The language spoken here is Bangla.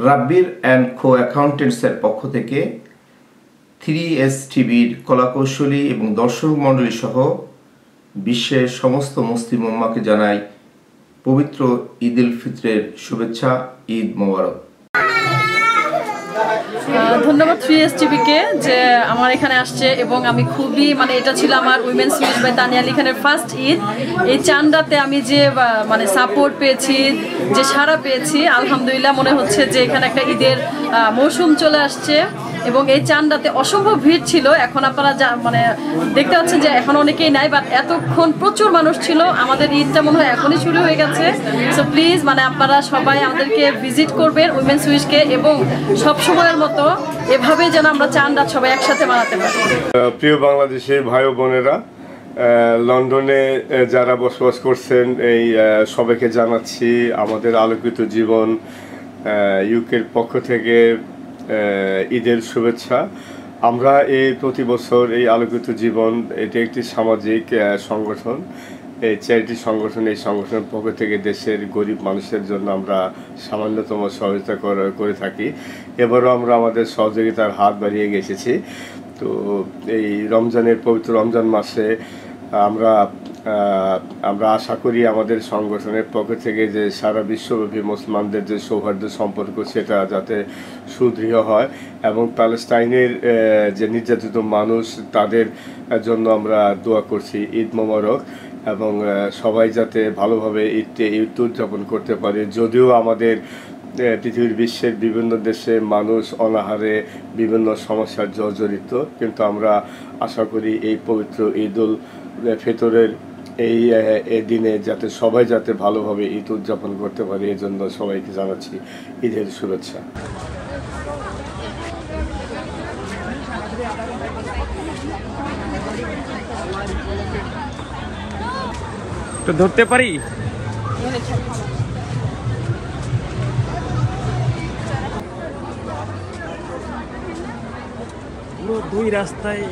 রাব্বির অ্যান্ড কো অ্যাকাউন্টেন্টসের পক্ষ থেকে 3S টিভির কলাকৌশলী এবং দর্শক মণ্ডলী সহ বিশ্বের সমস্ত মুসলিম উম্মাহকে জানাই পবিত্র ঈদ উল ফিতরের শুভেচ্ছা। ঈদ মোবারক। ধন্যবাদ 3S টিভিকে যে আমার এখানে আসছে এবং আমি খুবই এটা ছিল আমার women's wish by Tania Ali খানের ফার্স্ট ঈদ। এই চান্দাতে আমি যে সাপোর্ট পেয়েছি, যে সাড়া পেয়েছি, আলহামদুলিল্লাহ মনে হচ্ছে যে এখানে একটা ঈদের মৌসুম চলে আসছে এবং এই চান্দাতে অসম্ভব ভিড় ছিল। এখন আপনারা দেখতে পাচ্ছেন যে এখন অনেকেই নাই, বাট এতক্ষণ প্রচুর মানুষ ছিল। আমাদের ঈদটা মনে হয় এখনই শুরু হয়ে গেছে। সো প্লিজ আপনারা সবাই আমাদেরকে ভিজিট করবেন উইমেন্স উইশকে, এবং সব সময়ের মতো এভাবে যেন আমরা চান্দা সবাই একসাথে মানাতে পারি। প্রিয় বাংলাদেশি ভাই ও বোনেরা, লন্ডনে যারা বসবাস করছেন এই সবাইকে জানাচ্ছি আমাদের আলোকিত জীবন ইউকের পক্ষ থেকে ঈদের শুভেচ্ছা। আমরা এই প্রতি বছর এই আলোকিত জীবন, এটি একটি সামাজিক সংগঠন, এই চ্যারিটি সংগঠন। এই সংগঠনের পক্ষ থেকে দেশের গরিব মানুষের জন্য আমরা সামান্যতম সহযোগিতা করে থাকি। এবারও আমরা আমাদের সহযোগিতার হাত বাড়িয়ে গেছি। তো এই রমজানের পবিত্র রমজান মাসে আমরা আশা করি আমাদের সংগঠনের পক্ষ থেকে যে সারা বিশ্বব্যাপী মুসলমানদের যে সৌহার্দ্য সম্পর্ক সেটা যাতে সুদৃঢ় হয়, এবং প্যালেস্টাইনের যে নির্যাতিত মানুষ তাদের জন্য আমরা দোয়া করছি। ঈদ মোবারক, এবং সবাই যাতে ভালোভাবে ঈদ উদযাপন করতে পারে। যদিও আমাদের পৃথিবীর বিশ্বের বিভিন্ন দেশে মানুষ অনাহারে বিভিন্ন সমস্যার জর্জরিত, কিন্তু আমরা আশা করি এই পবিত্র ঈদ উল ফিতরের এই দিনে যাতে সবাই যাতে ভালোভাবে ঈদ উদযাপন করতে পারে, এই জন্য সবাইকে জানাচ্ছি ঈদের শুভেচ্ছা। তো ধরতে পারি? দুই রাস্তায়